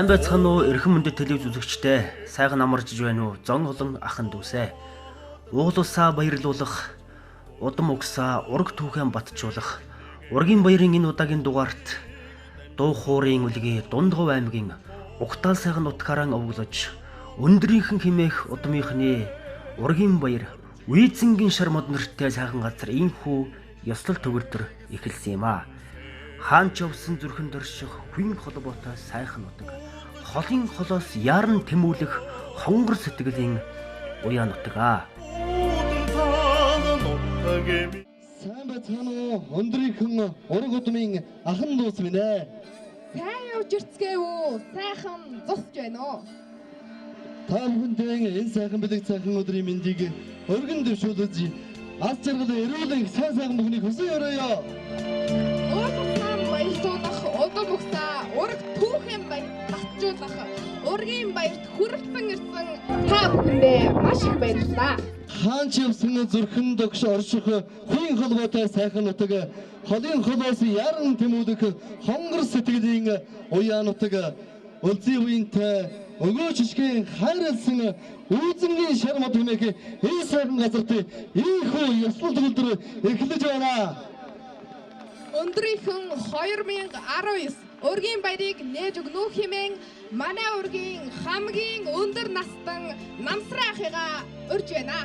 Сайн байцгаана уу эрхэм мөндөд телевиз үзэгчдээ. Сайхан амарч байна уу? Зон олон ахын дүүсээ. Уулуусаа баярлуулах, удам угсаа ураг түүхэн батжуулах. Ургийн баярын энэ удаагийн дугаарт дуу хуурын үлгээ Дундгов аймгийн Угтаал сайхан нутгаараа овоглож өндрийнхэн химээх удмынхны ургийн баяр Үйзэнгийн шар мод нэртэй сайхан газар ийхүү ёслол төгөлдөр эхэлсэн юм аа. Хаанч явсан зүрхэн дөрших хүйн холбоотой сайхан нутаг. Холын холоос яран тэмүүлэх хонгор сэтгэлийн уяа нутаг аа. Сайн байцгаана уу? Өндрийнхэн ураг удмын ахын дүүс минь ээ. Сайн явж ирцгээ үү? Сайхан зусж байна уу? Та бүхэндээ энэ сайхан бэлэг сайхан өдрийн мэндийг өргөн дэвшүүлж аз жаргал эрүүл сайн сайхан бүхнийг хүсэн өрөөё. Уулуусаа баярлуулах, удам угсаа ураг түүхэн баяр батжуулах, ургийн баярт хүрэлцэн ирсэн та бүхэндээ маш их баярлалаа. Хаанч явсан зүрхэн догш орших хүйн холбоотой сайхан нутаг, холын холоос яран тэмүүлэх хонгор сэтгэлийн уяа нутаг, үлзий үеинтэй өгөөч ишгийн хайрлсан Үйзэнгийн шар мод хэмээх энэ сайхан газарт ийхүү ёслол төгөлдөр эхлэж байна. Өндрийнхэн 2019 ургийн баярыг нээж өгнө хэмээн манай ургийн хамгийн өндөр настан намсраахыгаа урьж байна.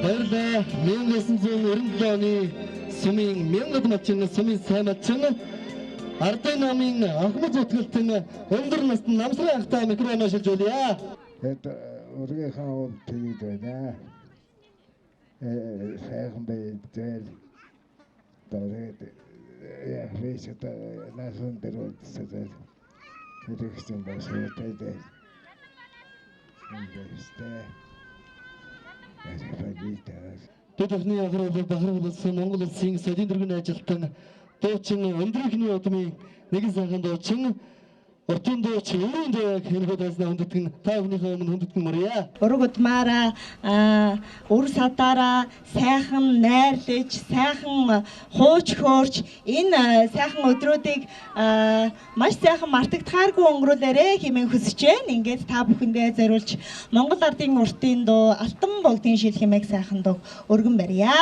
Баярлалаа. 1997 оны сумын мянгад мачин сумын сайн мачин Ардын намын Ахмад зүтгэлтэн өндөр настан намсраахтай микрофон шилжүүлье. Это ургийнхаа бол тэгээд байна. Сайхан байдлаар дөрөд яг вэсэт насын дөрөд сэтэл хэрэгсэн байсан байдаг. Тэдний аграл бахархлсан Монгол улсын соёлын дөрвөн ажилтан дуучин өндрийнхний удмын нэгэн сайхан дуучин Уртын дууч өрөөнд хэлбэдээс хүндэтгэн та бүхнийхээ өмнө хүндэтгэн мөрья. Ураг удмаараа үр садаараа сайхан найрлаж, сайхан хууч хөөрч энэ сайхан өдрүүдийг маш сайхан мартагдахааргүй өнгөрүүлээрэ хэмээн хүсэж байна. Ингээд та бүхэндээ зориулж Монгол Ардын уртын дуу Алтан богдын шил хэмээх сайхан дуу өргөн барья.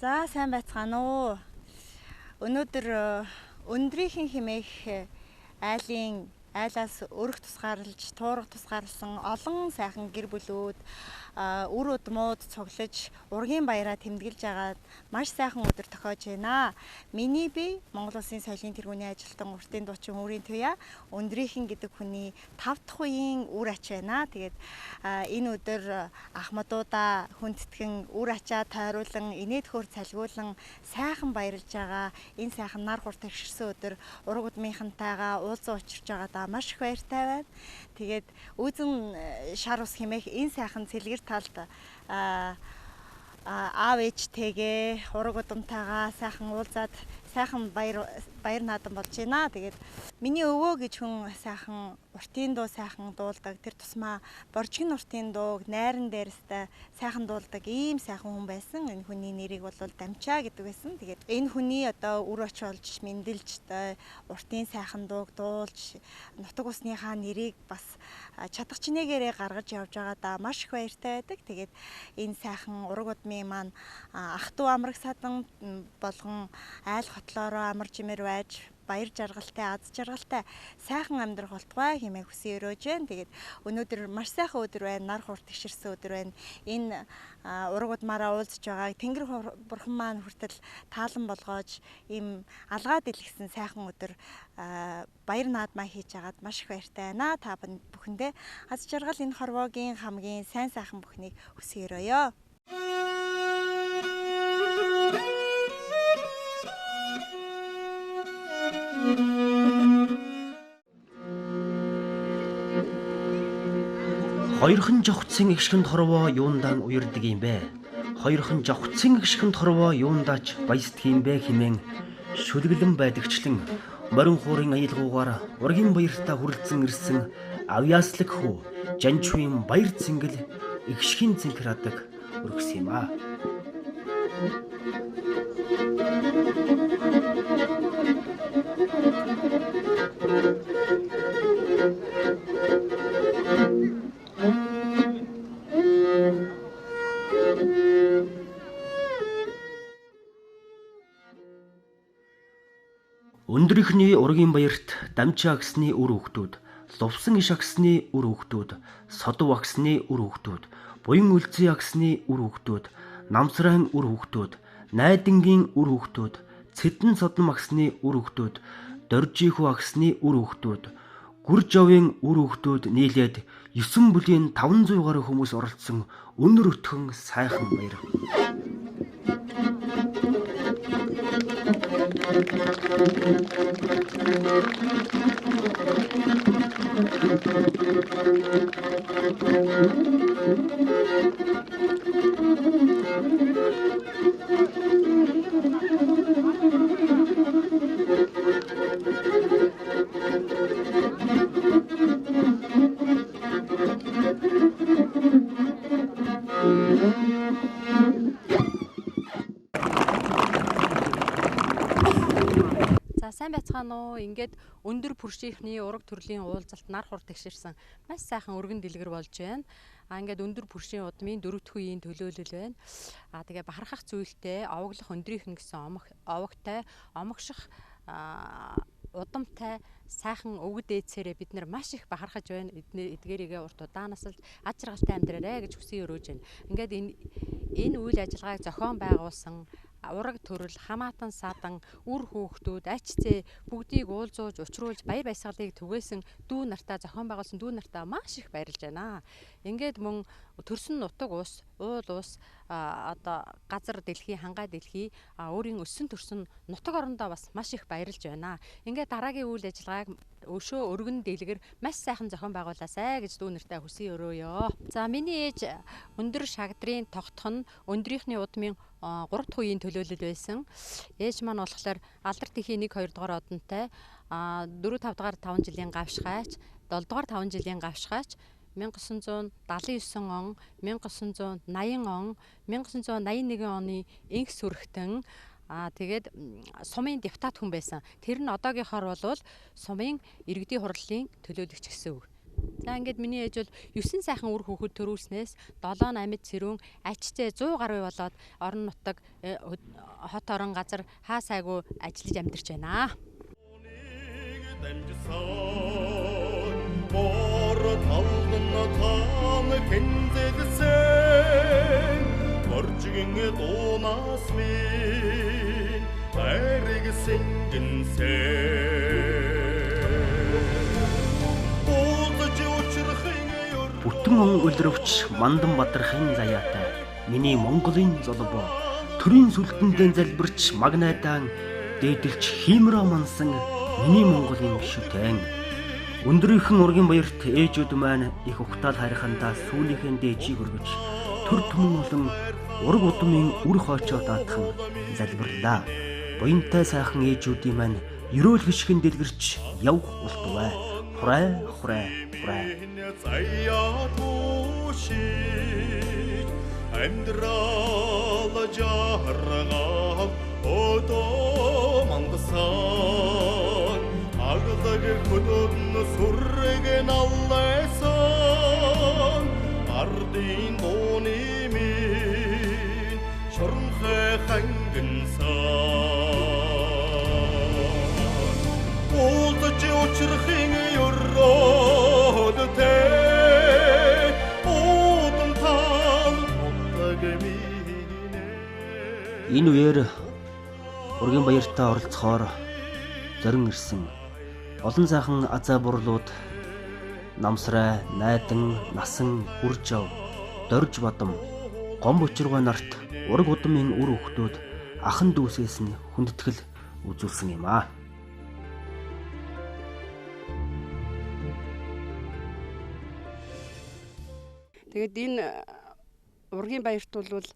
За сайн байцгаана уу. Өнөөдөр өндрийнхэн хэмээх айлаас өргөх тусгаарлаж, туурах тусгаарлсан олон сайхан гэр бүлүүд үр удмууд цуглаж, ургийн баяраа тэмдэглэж агаад маш сайхан өдөр тохиож байна. Миний бие Монгол Улсын соёлын тэргүүний ажилтан уртын дуучин Өөрийн Туяа өндрийнхэн гэдэг хүний 5 дахь үеийн үр ач байна. Тэгээд энэ өдөр ахмадуудаа хүндэтгэн үр ачаа тойруулан, инээдхөөр цалгуулан сайхан баярлж байгаа. Энэ сайхан нар хурд тэгшэрсэн өдөр ураг удмынхантайгаа уулзаа учирч байгаадаа маш их баяртай байна. Тэгээд үүзэн шар ус хэмээх энэ сайхан цэлгэр талд аав ээжтэйгээ ураг удамтайгаа сайхан уулзаад сайхан баяр наадам болж байна. Тэгээд миний өвөө гэж хүн сайхан уртын дуу сайхан дуулдаг. Тэр тусмаа боржигн уртын дууг найран дээрстэй сайхан дуулдаг ийм сайхан хүн байсан. Энэ хүний нэрийг бол Дамчаа гэдэг байсан. Тэгээд энэ хүний одоо үр ач болж мэндэлж уртын сайхан дууг дуулж нутаг усныхаа нэрийг бас чадах чинээгээрээ гаргаж явж байгаадаа маш их баяртай байдаг. Тэгээд энэ сайхан ураг удмын маань ах トゥ амраг садан болгон айл хотлоороо амар жимээр байж баяр жаргалтай, аз жаргалтай сайхан амьдрах болтугай хэмээн хүсэн өрөөж байна. Тэгээд өнөөдөр маш сайхан өдөр байна. Нар хурд тэгшэрсэн өдөр байна. Энэ ураг удмаараа уулзж байгааг Тэнгэр бурхан маань хүртэл таалан болгоож ийм алгаад илгэсэн сайхан өдөр баяр наадмаа хийж агаад маш их баяртай байна. Та бүхэндээ аз жаргал энэ хорвоогийн хамгийн сайн сайхан бүхнийг хүсэн өрөөё. Хоёрхан жавхцэн эгшхэнд хорвоо юундаа уярдаг юм бэ? Хоёрхан жавхцэн эгшхэнд хорвоо юундаач баясдаг юм бэ хэмээн шүлгэлэн байдагчлан морин хуурын аялгуугаар ургийн баяртаа хүрлцэн ирсэн авьяаслаг хүү жанчуийн баяр цэнгэл эгшхийн цэнхэр адаг өргөс юм аа. Өндрийнхний ургийн баярт Дамчаа агсны үр хөвгтүүд, лувсан иш агсны үр хөвгтүүд, содов агсны үр хөвгтүүд, буян үлзий агсны үр хөвгтүүд, намсрайн үр хөвгтүүд, найдангийн үр хөвгтүүд, цэдэн содом агсны үр хөвгтүүд, доржихүү агсны үр хөвгтүүд, гүржавын үр хөвгтүүд нийлээд 9 бүлийн 500 гаруй хүмүүс оролцсон өнөр өтгөн сайхан баяр. Сайн байцгаана уу. Ингээд өндөр бүршийнхний ураг төрлийн уулзалт нар хур тэгшэрсэн маш сайхан өргөн дэлгэр болж байна. Ингээд өндөр бүршийн удмын 4 дахь үеийн төлөөлөл байна. Тэгээ бахархах зүйлтэй, овоглох өндрийнхэн гэсэн овогтой, омогших удамтай сайхан өвгд дээдсээрээ бид нар маш их бахархаж байна. Эдгээрийгээ урт удаанасалж аж жаргалтай амьдраарэ гэж хүсэн өрөөж байна. Ингээд энэ үйл ажиллагааг зохион байгуулсан ураг төрөл, хамаатан садан, үр хөөхтүүд, ачцээ бүгдийг уулзуулж, учруулж баяр баясгалыг түгээсэн дүү нартаа зохион байгуулсан дүү нартаа маш их баярлж байна. Ингээд мөн төрсөн нутаг ус, уул ус, одоо газар дэлхий, хангаа дэлхий, өөрийн өссөн төрсөн нутаг орондоо бас маш их баярлж байна. Ингээд дараагийн үйл ажиллагааг өшөө өргөн дэлгэр маш сайхан зохион байгуулаасай гэж дүү нартаа хүсэн өрөөё. За миний ээж өндөр шагдрын тогтхон өндрийнхний удмын 3 дахь үеийн төлөөлөл байсан. Ээж маань болохоор алдар тэхийн 1-2 дугаар одонтой 4-5 дугаар 5 жилийн гавшгаач, 7 дугаар 5 жилийн гавшгаач 1979 он, 1980 он, 1981 оны инх сүрхтэн тэгээд сумын депутат хүн байсан. Тэр нь одоогийнхоор бол сумын иргэдийн хурлын төлөөлөгч гэсэн үг. За ингээд миний ээж бол 9 сайхан үр хүүхэд төрүүлснээс 7 амьд цэрүүн ачцээ 100 гаруй болоод орон нутаг хот орон газар хаа сайгүй ажиллаж амьдарч байна. Бүтэн он үлрөвч Мандан Бадрахын заяатай миний Монголын золбоо төрийн сүлдэндээ залбирч магнайдаан дээдэлч хиймраа мансан миний Монголын бишүтэн өндрийнхэн ургийн баярт ээжүүд маань их ухтаал харихандаа сүүлийнхээ дээжийг өргөж төр түмэн болон ураг удмын үр хоочоо даатхан залбирлаа. Буянтай сайхан ээжүүдийн маань ерөөл гიშгэн дэлгэрч явх болтугай. Хурай. Амьдрал жаргал одоо мангасан агдаг хөдөн сүргэн аллайсан ардын дууны минь шорнхэ хангэнсан улдаж учрахын ёроод тэ Энэ үеэр ургийн баяртаа оролцохоор зорин ирсэн олон сайхан азаа бурлууд намсрай, найдан, насан, үржав, дорж бадам, гом бочиргой нарт ураг удмын үр хөхтүүд ахан дүүсээс нь хүндэтгэл үзүүлсэн юм аа. Тэгээд энэ ургийн баярт бол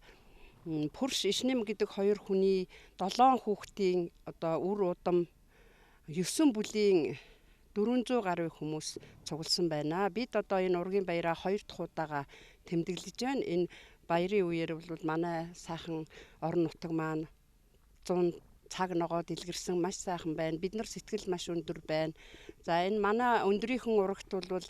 Пүрш Ишнэм гэдэг хоёр хүний 7 хүүхдийн одоо үр удам 9 бүлийн 400 гаруй хүмүүс цугласан байна. Бид одоо энэ ургийн баяраа 2 дахь удаага тэмдэглэж байна. Энэ баярын үеэр бол манай сайхан орон нутаг маань 100 цаг ногоо дэлгэрсэн маш сайхан байна. Бид нар сэтгэл маш өндөр байна. За энэ манай өндрийнхэн урагт бол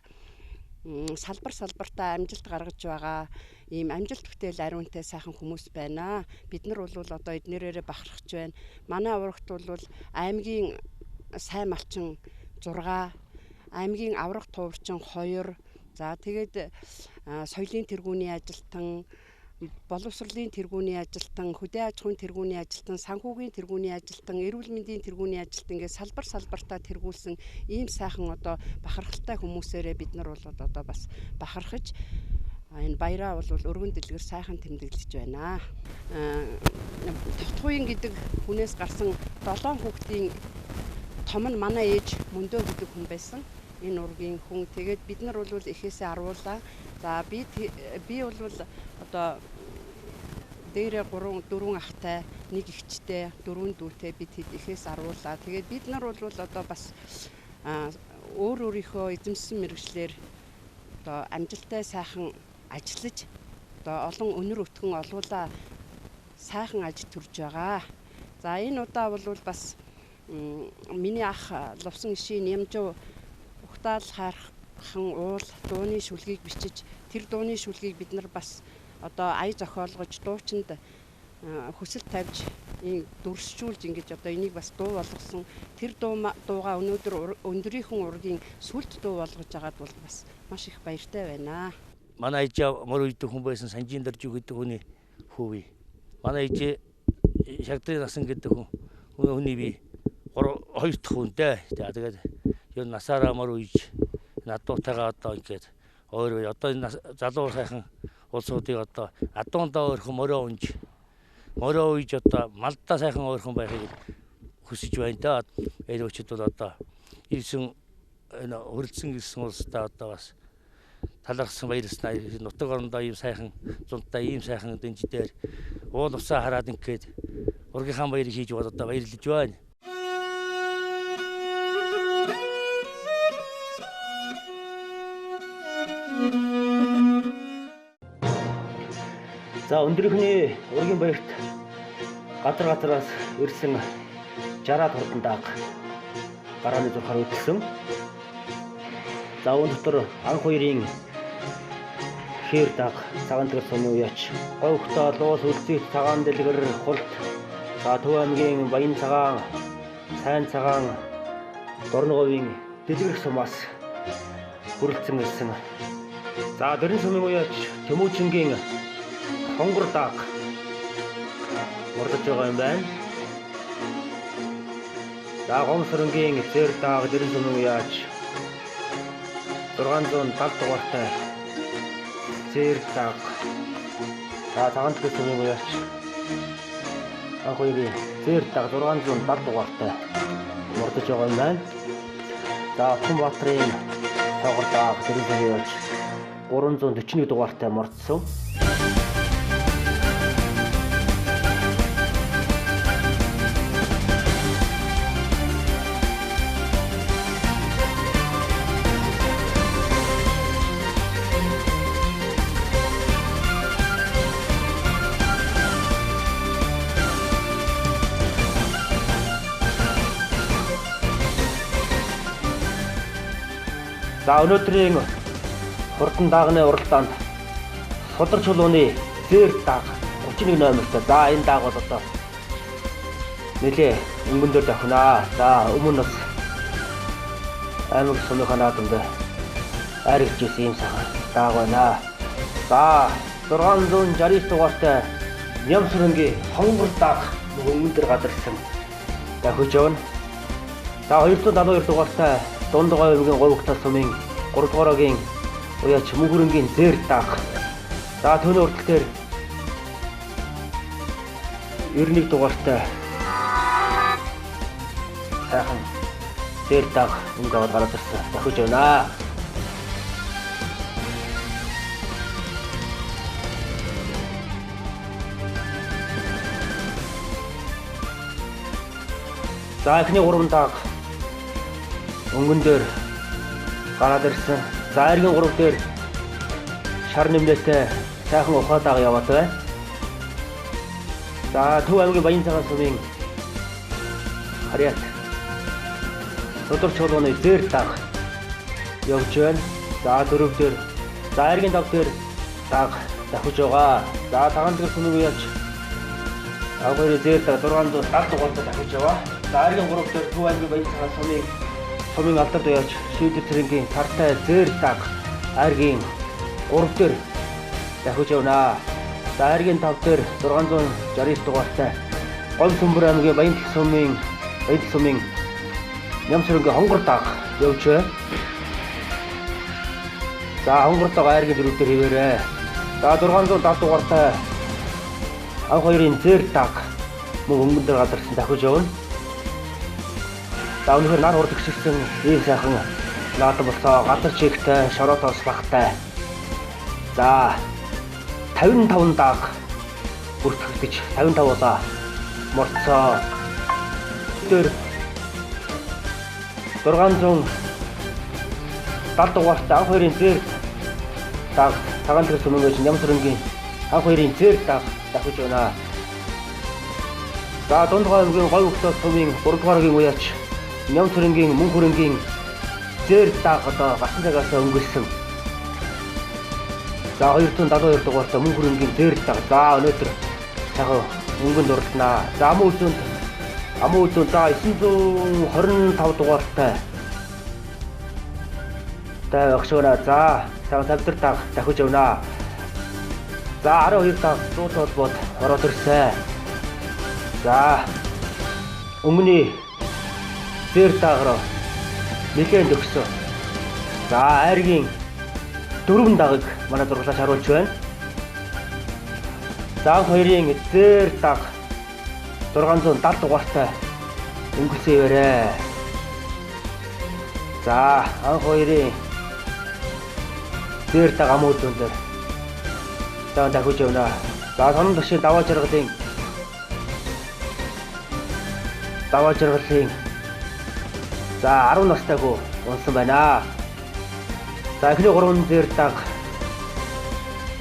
салбартаа амжилт гаргаж байгаа ийм амжилт бүтээл ариунтай сайхан хүмүүс байна. Бид нар бол одоо эднэрээрээ бахархаж байна. Манай урагт бол аймгийн сайн малчин 6, аймгийн аврах туурчин 2, за тэгээд соёлын тэргүүний ажилтан, боловсролын тэргүүний ажилтан, хөдөө аж ахуйн тэргүүний ажилтан, санхүүгийн тэргүүний ажилтан, эрүүл мэндийн тэргүүний ажилтан ингээд салбартаа тэргүүлсэн ийм сайхан одоо бахархалтай хүмүүсээрээ бид нар бол одоо бас бахархаж энэ баяраа бол өргөн дэлгэр сайхан тэмдэглэж байна. Тогтхуйн гэдэг хүнээс гарсан 7 хүүхдийн том нь манай ээж Мөндөө гэдэг хүн байсан. Энэ ургийн хүн. Тэгээд бид нар бол эхээсээ аруулаа. За би бол одоо дээрээ 4 ахтай, 1 эгчтэй, 4 дүүтэй бид эхээс аруулаа. Тэгээд бид нар бол одоо бас өөрийнхөө эзэмсэн мэргэжлэр одоо амжилттай сайхан ажиллаж одоо олон өнөр өтгөн олуулаа сайхан аж төрж байгаа. За энэ удаа бол бас миний ах Лувсан ишийн Нямжуу ухтаал хайрхан уул дууны шүлгийг бичиж тэр дууны шүлгийг бид нар бас одоо ая зохиолгож дуучинд хүсэл тавьж дүрсжүүлж ингэж одоо энийг бас дуу болгосон. Тэр дууга өнөөдөр өндрийнхэн ургийн сүлд дуу болгож байгаад бол бас маш их баяртай байна. Манай ээж мөр үйдэг хүн байсан Санжийн Доржиг гэдэг хүний хүү. Манай ээж Шагдрын Насан гэдэг хүний би 2 дахь хүнтэй. Тэгээд ер нь насаараа мөр үйж надуутайгаа одоо ингэж өөр одоо энэ залуу сайхан улсуудыг одоо адуундаа өөрхөн мөрөө унж одоо малдаа сайхан өөрхөн байхыг хүсэж байна да. Энэ өчид бол одоо ирсэн энэ хөрөлдсөн гэсэн улстай одоо бас талархсан баярлснаа нутаг орондоо ийм сайхан зунтаа ийм сайхан дэнждээр уул усаа хараад ингээд ургийнхаа баярыг хийж одоо баярлаж байна. За өндрийнхний ургийн баярт газраас ирсэн 60-аад хурдан дааг гарааны зурхаар хөтлсөн. За үүн дотор анх хоёрын хээр даг цагаан тэгэр сумын уяач говьхтой луус үлзийт цагаан дэлгэр хулт за Төв аймгийн Баян цагаан сайн цагаан Дорноговын дэлгэр сумаас хүрэлцэн ирсэн. За Дөрөн сумын уяач Тэмүүжингийн хонгор даг мордож байгаа юм байна. За Гомсорынгийн зэр даг Дөрөн сумын уяач 670 дугаартай зэр даг. За цагаан тэгэр сумын уяач анх хоёрын зэр даг 670 дугаартай мордож байгаа юм байна. За Тунбаатарын цогор даг Дөрөн сумын уяач 341 дугаартай мордсон. За өнөөдрийн хурдан даагны уралдаанд Судар чулууны зэр даг 31 номертой. За энэ даг бол одоо нэлээ өнгөн дээр давхнаа. За өмнө бас аймаг сумынхаа наадамд арилжсэн юм сайхан даг байна. За 669 дугаартай Нямсрынгийн хонгор даг өмнө дээр гадарсан давхиж явна. За 272 дугаартай Дундгой аймгийн говьхтой сумын 3 дугаарагийн уяач Мөнхөрөнгийн зэр даг. За түүний урдтал дээр 91 дугаартай сайхан зэр даг өнгө аваад гараад ирсэн. Дахиж явна. За эхний 3 даг өнгөн дээр гараад ирсэн. За эргийн 3 дээр шар нэмлээтэй сайхан ухаа даг яваад байна. За Төв аймгийн Баян цагаан сумын харьяат Судар чулууны зэр даг явж байна. За 4 дээр за эргийн 5 дээр даг давхиж байгаа. За цагаан тэгэр сумын уяач агуурын зэр даг 670 дугаартай давхиж яваа. За эргийн 3 дээр Төв аймгийн Баян цагаан сумын алдарт уяач Шийдвэр цэргийн тартай зэр даг айргийн 3 дээр давхиж явна. За айргийн 5 дээр 669 дугаартай Гомсөмбөр аймгийн Баян сумын Нямсрынгийн хонгор даг явж байна. За хонгор даг айргийн 4 дээр хэвээрээ. За 670 дугаартай анх хоёрын зэр даг мөн өнгөн дээр гадарсан давхиж явна. За өнөөдөр нар хурд гиссэн ийм сайхан наадам болсоо газар чигтэй шороотоос багтай. За 55 даг бүртгэж 55 удаа морцоо. Тэр 670 дугаартай анх хоёрын зэр даг цагаан тэгэр сумын уяач Нямсрынгийн анх хоёрын зэр даг давхиж байна. За Дундгой аймгийн говьхтой сумын 3 дугааргийн уяач Нямсрынгийн Мөнхөрөнгийн зэр даг одоо гасан цагаас өнгөрсөн. За 272 дугаартай Мөнхөрөнгийн зэр даг. За өнөөдөр сайхан өнгөнд уралдана. За амун үзүүнд за 925 дугаартай багшгаараа за сайхан тавдар даг давхиж явна. За 12 даг зуут холбоод ороод ирсэн. За өмнөний зэр даграа нэлээд өгсөн. За айргийн 4 дагыг манай зурглаач харуулж байна. За хоёрын зэр даг 670 дугаартай өнгөрсөн яваарэ. За анх хоёрын зэр даг амуу зүүн дээр за дахиж явна. За сонон ташийн даваа жаргалын за 10 настай хүү унсан байна. За эхний 3 зэр даг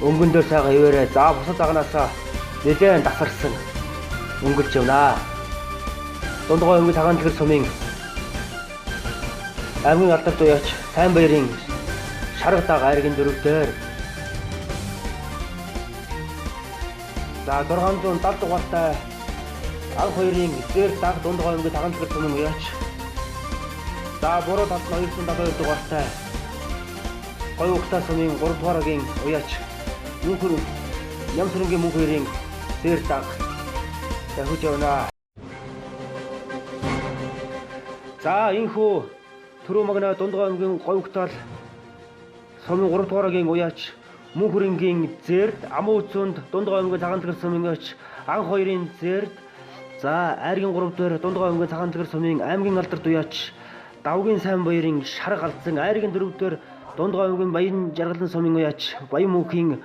өнгөн дээр сайхан хөвөрөө. За бусад загнаасаа нэлээд тасарсан өнгөрч явна. Дундгой аймгийн цагаан тэгэр сумын аймгийн алдарт уяач Сайн баярын Шаргадаг айргийн дөрөвдөр. За 670 дугаартай анх хоёрын зэр даг дундгой өнгө таганцгэр сумын уяач. За буруу талд 272 дугаартай гоё ухтаа сумын 3 дугаарагийн уяач. Мөнхөр Ямсрынгийн мөнх хоёрын зэр даг тавьж явна. За энхүү түрүү магна дундгой өнгөний гоё ухтаал сумын 3 дугаарагийн уяач. Мөнхөрөнгийн зэрд амуу зүүнд дундгой өнгө цагаан сумын уяач. Анх хоёрын зэрд за айргийн 3 дээр дундгой өнгө цагаан сумын аймгийн алдарт уяач. Давгийн сайн баярын шар галзсан айргийн 4 дээр дундгой өнгөний баян жаргалан сумын уяач. Баян мөнхийн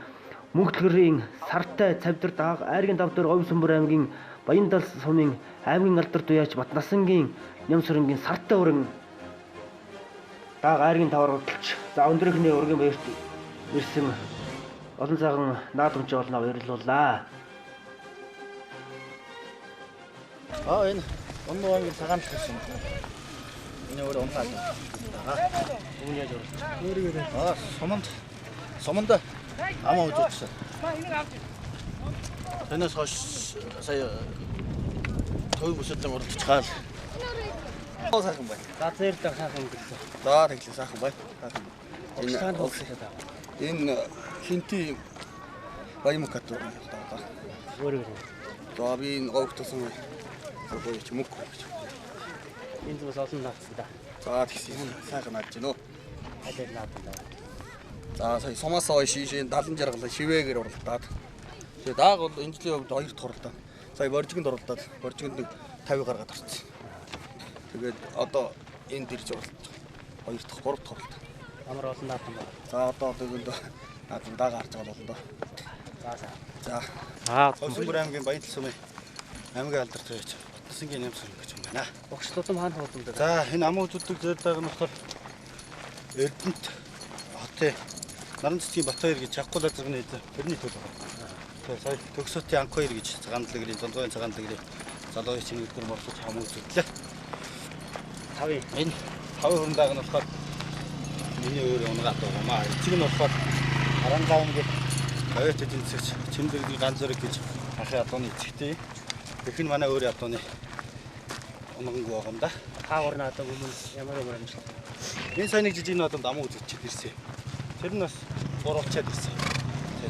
мөнхлөрийн сартай цавдар дааг айргийн 5 дээр говь сүмбэр аймгийн баян далс сумын аймгийн алдарт уяач. Батнасангийн Нямсрынгийн сартай өрн дааг айргийн 5 уралдалч. За өндөрхний ургийн баярт ирсэн олон цагаан наадамч олноо баярлууллаа. Энэ онноогийн цагаан хэлсэн. Энэ өөр онцгой. Үүний яаж оруулж. Суманд амаа үзүүлсэн. Тэнэс хош сая төв бүсэлтэн уралдаж хаал. Сайхан бай. За зэрэг сайхан өнгөрсөн. За тэглээ сайхан бай. Энэ олсоо. Энэ хинти баямукат таа. Өөрөө. За би энэ говьтсон гойч мөк. Энэ зүс олон наацсан да. За тэгсэн сайхан нааж гинөө. Алей наадаа. За сая сумаас ой шишээ 70 жаргал шивээгээр уралдаад. Тэгээ дааг бол энэ жилийн хувьд 2 дахь уралдаа. Сая боржигонд уралдаад боржигонд 50 гаргаад орсон. Тэгээд одоо энэ дэрж уралдаж 2 дахь 3 дахь уралдаа. Амар олон наадам байна. За одоо тэгээд наадам даага харж байгаа болно доо. За. Ховсонбөр аймгийн Баян сумын аймгийн алдарт байж Батнасангийн Нямсрын гэж юм байна. Багшлуудам хаана хуулсан бэ? За энэ амуу зүддэг зэрлэг нь болохоор Эрдэнэт хотын Наран цэцгийн Батбаяр гэж Чавхгул азаргны тэрний төл байна. Тэгээ сая Төгсөтийн анх хоёр гэж цагаан дэлгэрийн дундгойн цагаан дэлгэрийн залуу чинь өдөр болсож хамуу зүтлээ. Энэ 5 хөрөндөг нь болохоор миний өөр унгаад байгаа. Эцэг нь болохоор Харангаан гэж Авьяат эдийн засагч Чимдэргийн ганц зэрэг гэж ахын адууны эцэгтэй. Их нь манай өөрийн адууны унган байгаа юм да. Хаагур наадам өмнө ямар амжилт. Энэ сайн нэг жижиг наадамд амуу үзэгчид ирсэн. Тэр нь бас гурвалчаад ирсэн.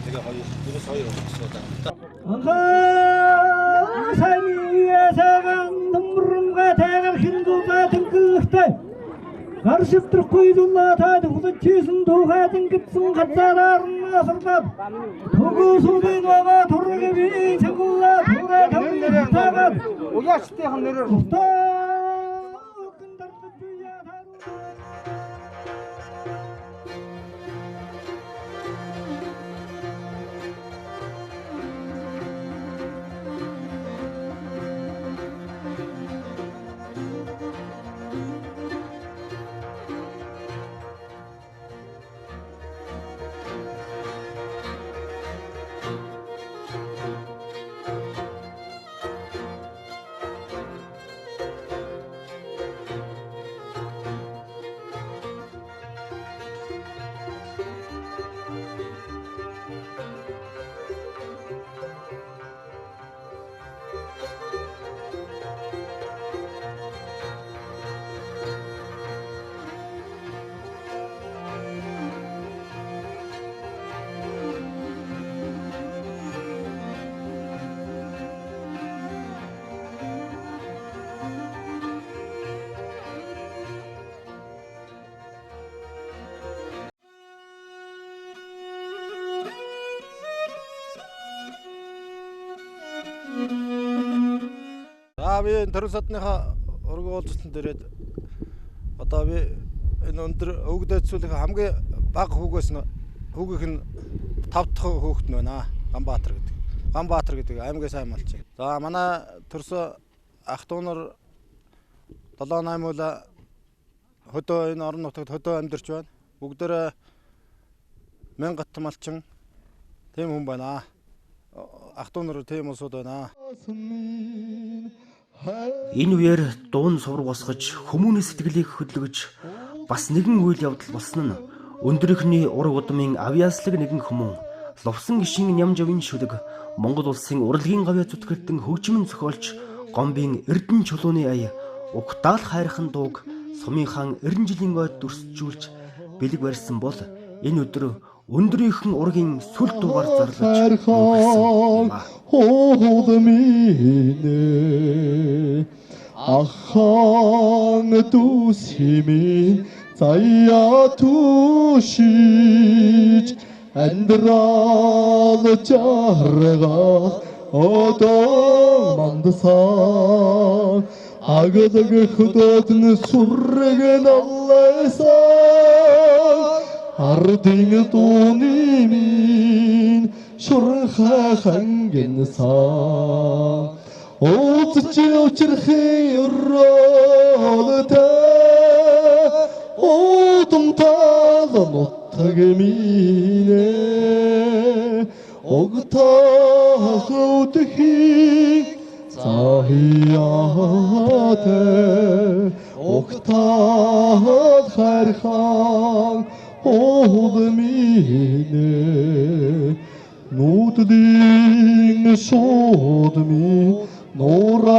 Тэгээ ерөөс хоёр болчихлоо. Анхаа сайн ясаган нумрумга тагар хиндуга тэнгэлтэй. Гар шивтрахгүй зулаа таад хүлээсэн тухайдан гидсэн хацаараар насраад төгөөсүдэн байгаа тургийн цаглаа тураа тавтаад уяачтайхан нэрээр би төрөл садныхаа ураг уулзсан дээрээ одоо би энэ өндөр өвгдөөцүүлэх хамгийн бага хүүгээс нь хүүгийнх нь 5 дахь хүүхэд нь байна. Ганбаатар гэдэг. Ганбаатар гэдэг аймгийн сайн малч. За манай төрсө ах дүү нар 7-8 муула хөдөө энэ орон нутагт хөдөө амьдарч байна. Бүгдээрээ 1000 гат малчин тийм хүн байна. Ах дүү нар тийм улсууд байна. Энэ үеэр дуун сувраг босгож хүмүүний сэтгэлийг хөдөлгөж бас нэгэн үйл явдал болсон нь Өндрийнхний ураг удмын авьяаслаг нэгэн хүмүүн лувсан гişin нямжавын шүлэг Монгол улсын урлагийн гавьяа зүтгэрдэн хөгжмөн зохиолч Гомбын Эрдэнэ чулууны ая угтаал хайрхан дууг Сумын хаан 90 жилийн ойд дүрсжүүлж бэлэг барьсан бол энэ өдөр өндрийнхэн ургийн сүл дуугаар зарлаж 호호드미네 아항 두시민 자야 두시 안드라도 자르가 어동 만드사 아그덕 흐도드는 술레겐 알라에서 아르딩 돈이민 슈르하 한겐사 오츠치 오츠르히 으로드다 오동타가 못하게 미네 오그타흐드히 자히야데 오그타흐 하르항 오드미네 노드딩 소드미 노랑아르히지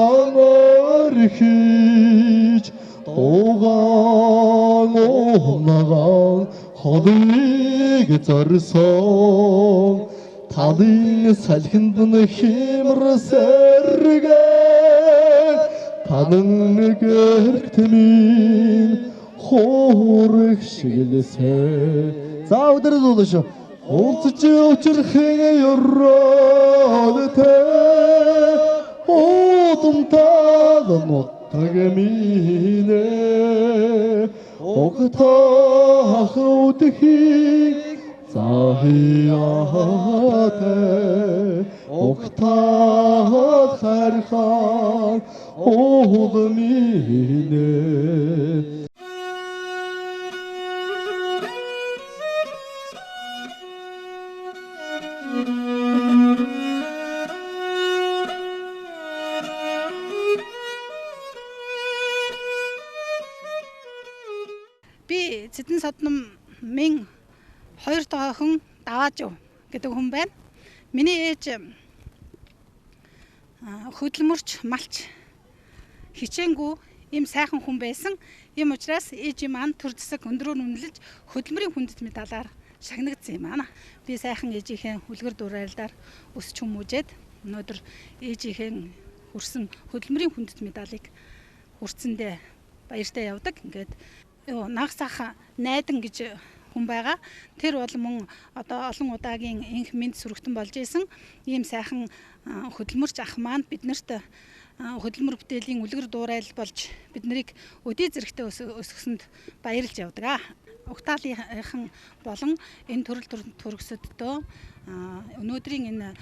도강 옴나강 허드이게 자르성 다들 살힌드는 힘으로 세르게 다는 내게 테민 호르시길세 자 우들을 도도셔 오츠치 오츠르히게 열어드테 오동타가 못하게 미네 오그타흐 오드히 자히야데 오그타흐 하르항 오드미네 Би Цэдэн Содномын 2 дахь охин Даваажив гэдэг хүн байна. Миний ээж хөдөлмөрч малч хичээнгүй ийм сайхан хүн байсан. Ийм учраас ээжийн маань төр засаг өндрөөр үнэлж хөдөлмөрийн хүндэт медалаар шагнагдсан юм аа. Би сайхан ээжийнхээ үлгэр дуурайлалаар өсч хүмүүжээд өнөөдөр ээжийнхээ хүрсэн хөдөлмөрийн хүндэт медалыг хүртсэндээ баяртай явдаг. Ингээд нагсах найдан гэж хүн байгаа. Тэр бол мөн одоо олон удаагийн инх мэд сүрэгтэн болж исэн ийм сайхан хөдөлмөрч ах маань биднэрт хөдөлмөр бүтээлийн үлгэр дуурайл болж биднийг өдий зэрэгтэй өсгсөнд баярлж явдаг. Угтаалынхан болон энэ төрөл төрөсөддөө өнөөдрийн энэ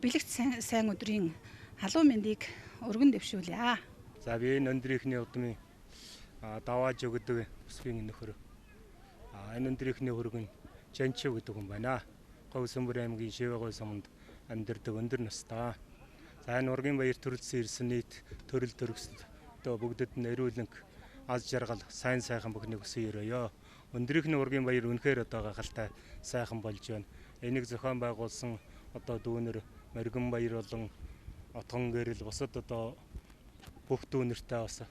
бэлэгт сайн өдрийн халуун мэндийг өргөн дэвшүүлье. За би энэ өндрийнхний удмын Даваажив гэдэг бүсгийн нөхөр. Энэ өндрийнхний хөргөн Жанчив гэдэг хүн байна. Говь Сөмбөр аймгийн Шивээгой суманд амьдардаг өндөр настай. За энэ ургийн баяр төрөлсөн ирсэн нийт төрөл төрөсөд бүгдэд нь эрүүлэнг аз жаргал сайн сайхан бүхнийг хүсэн өрөөё. Өндрийнхний ургийн баяр үнэхээр одоо гахалтай сайхан болж байна. Энийг зохион байгуулсан одоо дүүнер Мэргэн баяр болон Отгон гэрэл бусад одоо бүх дүүнертэй бас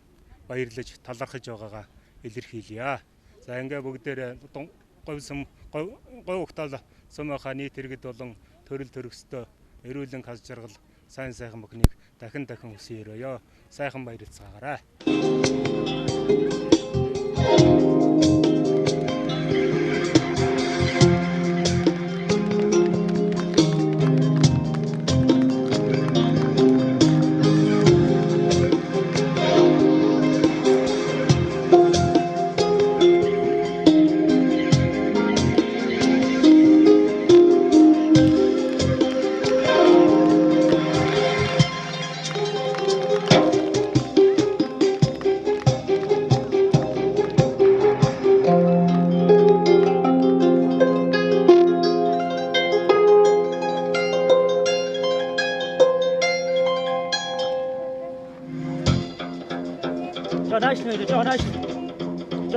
баярлаж талархаж байгаагаа илэрхийлье. За ингээ бүгдээрээ говь угтаал сумынхаа нийт иргэд болон төрөл төрөстэй эрүүлэн хаз жаргал сайн сайхан бүхнийг дахин хүсэн өрөөё. Сайхан баярлцгаагаарай.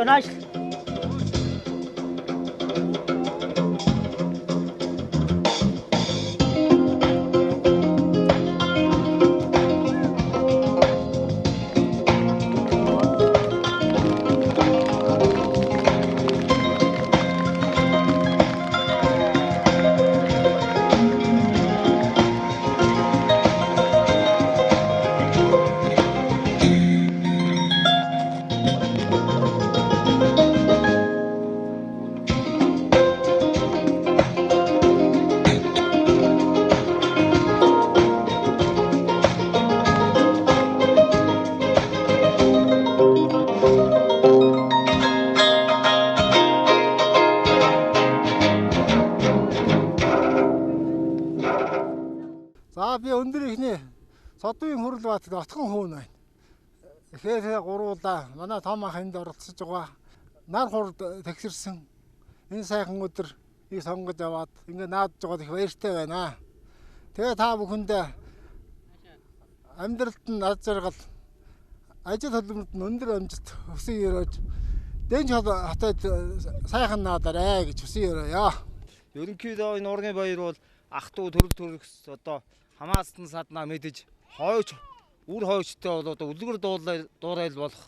Jonash. За би өндөр ихний Содвын хурал баатар отхон хөөн байна. Тэгэхээр гуруулаа манай том ах энд оролцож байгаа. Нар хурд тэгсэрсэн. Энэ сайхан өдөр ийг сонгож аваад ингээ наадж байгаад их баяртай байна. Тэгээ та бүхэндээ амьдралд нь аз жаргал, ажил хөдөлмөрт нь өндөр амжилт өсөн өрөөж Дэнч хотод сайхан наадарай гэж хүсэн өрөөё. Ерөнхийдөө энэ ургийн баяр бол ах トゥ төрөл төрөхс одоо хамаастан саднаа мэдэж хойч үр хойчтой бол одоо үлгэр дуурайл болох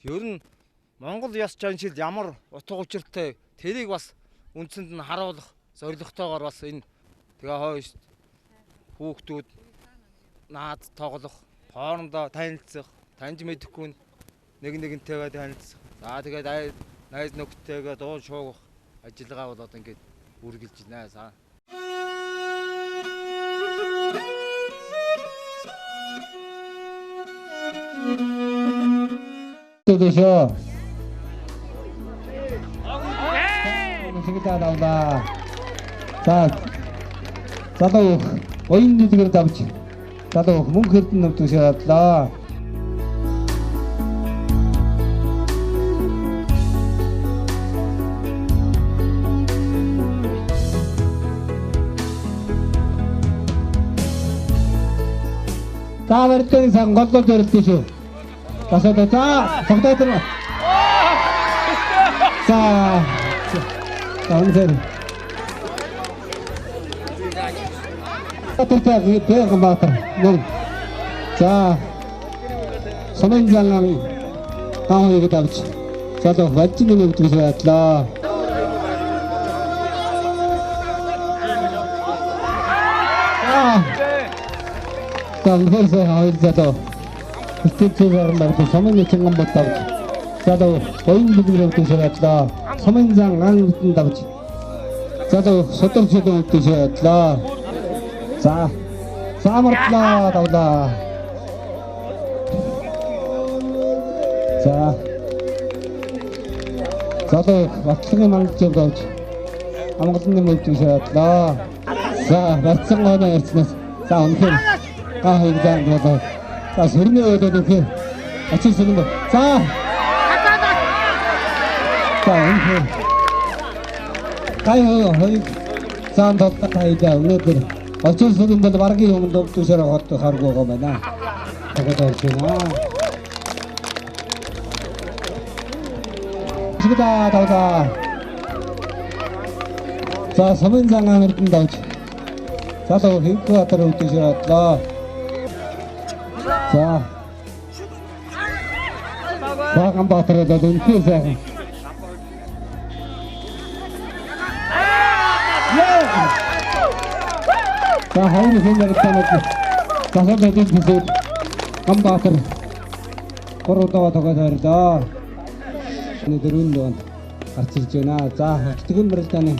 ер нь Монгол яс жаншил ямар утга учиртай тэрийг бас үндсэнд нь харуулах зорилготойгоор бас энэ тэгээ хойш хүүхдүүд наад тоглох хоорондоо танилцах таньж мэдэхгүй нэг нэгнтэйгээ танилцах за тэгээд найз нөхдөйгээ дуу шуугах ажиллагаа бол одоо ингээд үргэлж байна. 되셔. 생기다 나온다. 자, 자도 어인들이 그러다 보지. 자도 뭉클 뜬 놈 두셔라. 자, 그랬더니 상 것도 들었듯이. 가서 자, 정답 들어. 자, 언제는. 어떨 때 배가 맞다. 자, 소면장랑 강호 얘기 다 붙이. 자도 멋진 놈이 붙으셔야 자, 그래서 어디서도 스티치를 말고 소면이 청감 못다 붙이. 자도 고인들이 붙으셔야 소면장 안 붙는다 붙이. 자도 소떡지도 붙으셔야 자, 싸먹다 나오다. 자, 저도 막히게 말지도 없지. 아무것도 못 드셔야 자, 말씀 하나 했으면서. 자, 오늘 이거 그래서 자, 소리내 어디도 이렇게 같이 쓰는 거. 자, 오늘 가요. 자, 덥다 가이자 오늘들. 어쩔 수 없는 데도 바르게 오면 너 두셔라고 또 가르고 가면은 저거도 없으나 지금다 나오다. 자, 서면장을 뜬다 오지. 자도 힐크가 들어 두셔라. 자, 한번 들어도 눈피세. 자, 하이리 생각을 떠났지. 자, 선생님 주세요. 감바들. 걸어다가 더 가자. 들어온 돈. 같이 있잖아. 자, 지금 그랬다네.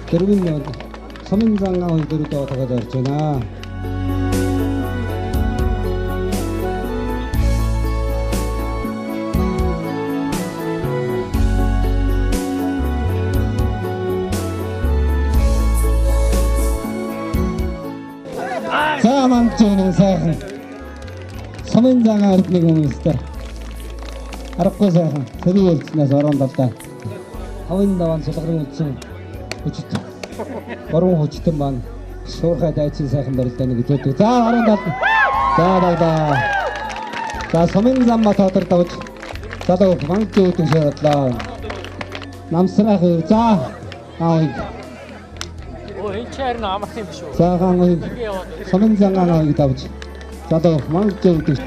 들어온 돈. 서민장 나올 들어다가 더 가자. 있잖아. 자, 망치는 사람 서면장을 내고 있다. 알았고 사람 세비를 지나서 어른답다. 하윈다완 소다그런 것이 우치다. 어른 우치던만 소가 다친 사람들 때는 그때 자, 어른답다. 자, 나다. 자, 서면장 맡아 들었다고 자도 망치 드셔라. Намсрах хувь. За. Аавыг. Энэ чаар нь амарх юм биш үү? За хаан сонин зангаан аавыг давж. Залуу мангаж өгдөг.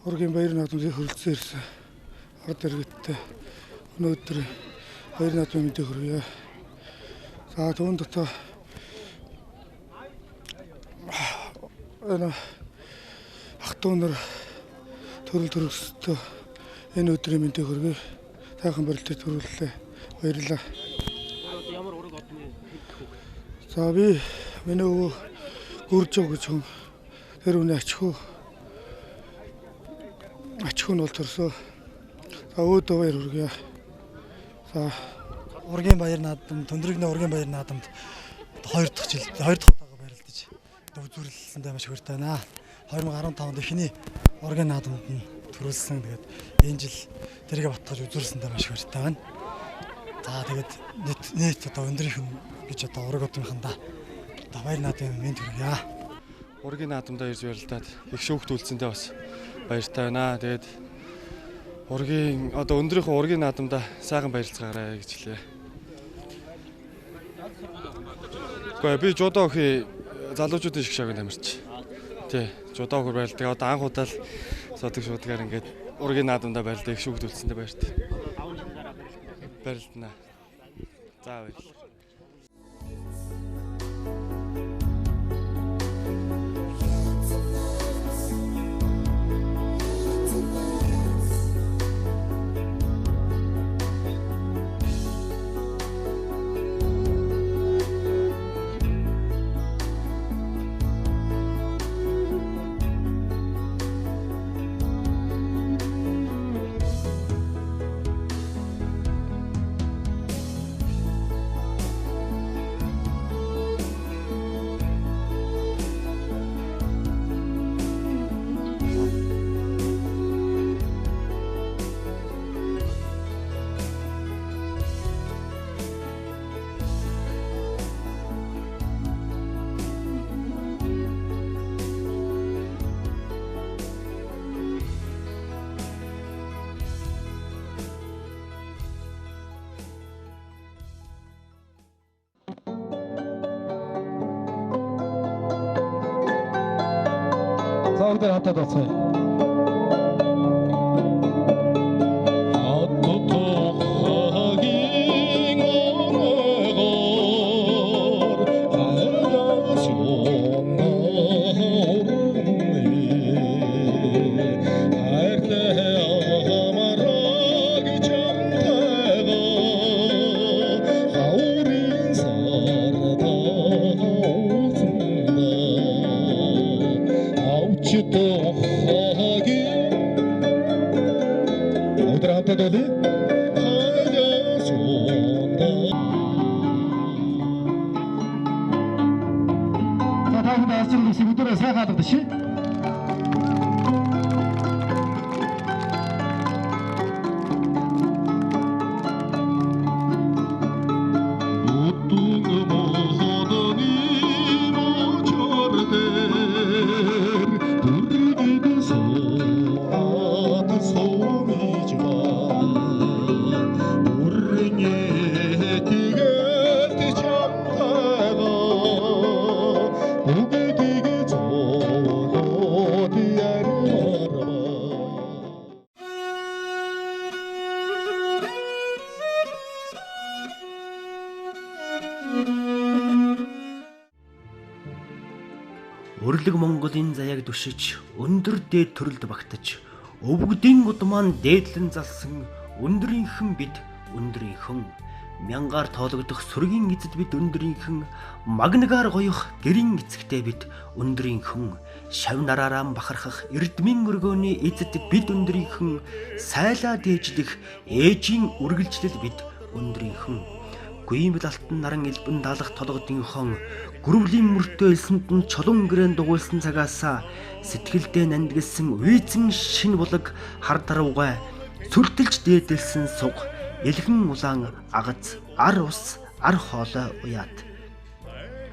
Ургийн баяр наадмын хөрөлцсөн ирсэн. Ард иргэдтэй өнөөдөр баяр наадмын мэдээ хүргье. За түүн дотор ах トゥ нар төрөл төрөстэй энэ өдрийн мэдээ хүргье. Таахан барилтад төрүүллээ. Баярлалаа. Ямар ураг одны За би миний өвөө гүрж гэж хүн тэр үнэ ачхуу нь бол төрсөө. За өөдөө баяр хүргье. За ургийн баяр наадам, Төндрөгний ургийн баяр наадамд 2 дахь удаага баярлаж үзүүлэлтэндээ маш хүртэй байна. 2015 онд эхний ургийн наадамд нь төрүүлсэн. Тэгээд энэ жил тэргээ батгаж үзүүлсэндээ маш хүртэй байна. За тэгээд нийт одоо өндрийнхэн гэж одоо ураг одынхандаа одоо баяр наадмын мэд хүргье. Ургийн наадамдаа ирж баярлалаад их шүүхт үлдсэндээ бас баяртай байна. Тэгээд ургийн одоо өндрийнхөө ургийн наадамдаа сайхан баярлцгаарай гэж хэлье. Гэхдээ би жудаа өхий залуучуудын шиг шагнад амарч. Тий, жудаа өхөр баярлдаг. Одоо анх удаа л содог шуудгаар ингээд ургийн наадамдаа баярлалаа. Их шүүхт үлдсэндээ баяртай. Баярлалаа. За баярлалаа. Заавал хатад оцгоё. Өрлөг Монголын заяаг дүшиж, өндөр дээд төрөлд багтаж, өвгдийн удмаан дээдлэн залсан өндрийнхэн бид өндрийнхэн, мянгаар тоологдох сүргийн эзэд бид өндрийнхэн, магнагаар гоёх гэрийн эцэгтэй бид өндрийнхэн, шав нараараа бахархах эрдмийн өргөөний эзэд бид өндрийнхэн, сайлаа дээжлэх ээжийн үргэлжлэл бид өндрийнхэн. Гүймэл алтан наран элбэн даалгах толгодынхон гүрвлийн мөртөө элсэнд нь чулуун гэрэн дугуйлсан цагаасаа сэтгэлдээ нандгэлсэн үйзэн шин булаг хар даруугай сүртэлж дээдэлсэн суг элхэн улаан агац ар ус ар хоолой уяат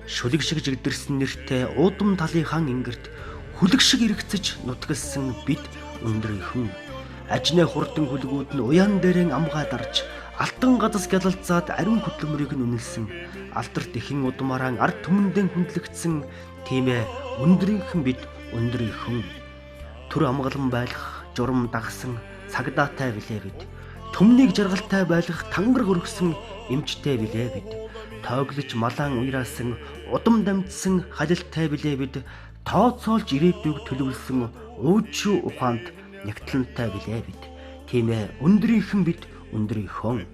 шүлэг шиг жигдэрсэн нэртэй уудам талынхан ингэрт хүлэг шиг эргэцэж нутгалсан бид өндрийнхэн. Ажны хурдан хүлгүүд нь уян дээрэн амгаа дарж алтан гадас гялалцаад ариун хөдөлмөрийг нь үнэлсэн. Алдарт ихэн удмаараа ард түмэндээ хүндлэгдсэн тийм ээ өндрийнхэн бид өндрийнхэн. Түр амгалан байлах журам дагсан цагдаатай билээ бид. Түмнийг жаргалтай байлгах тангар хөргсөн эмчтэй билээ бид. Тооглож малаан уйраасан удам дамжсан халилтай билээ бид. Тооцоолж ирээдүйг төлөвлөсөн уучлуу ухаанд нягтлантай билээ бид. Тийм ээ өндрийнхэн бид өндрийнхэн.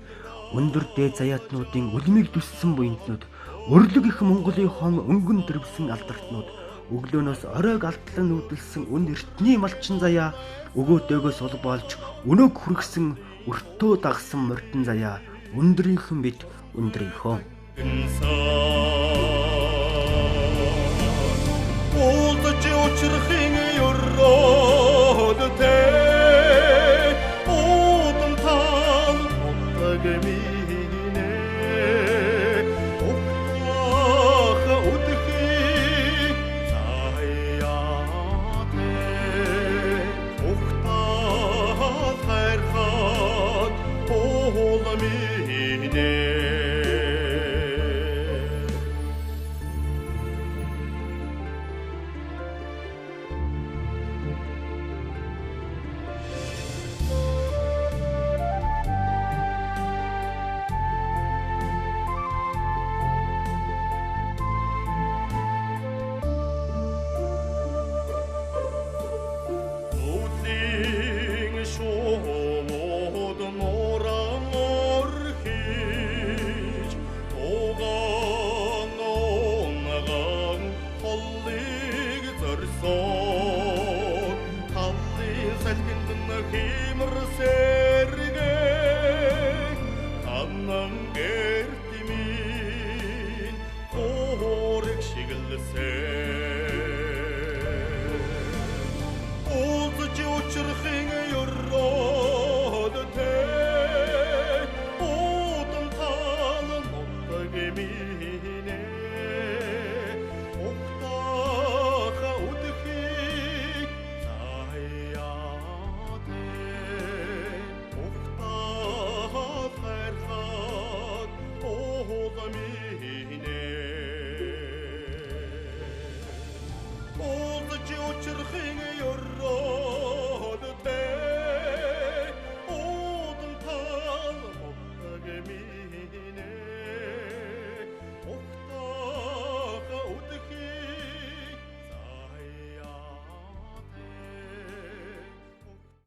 Өндөр дээд заяатнуудын үлмийг дүссэн буянтнууд, өрлөг их Монголын хон өнгөн дэрвсэн алдартнууд, өглөөнөөс оройг алтлан нүүдэлсэн өн эртний малчин заяа, өгөөдөөгөөс улбаалж өнөөг хүргэсэн өртөө дагсан мордон заяа, өндрийнхэн бид өндрийнхэн. Олдож учрахын ёроод тэ одон тал отгэминэ охтах үдхий заяатэ охтах хайрхад оламинэ. Óreg sigel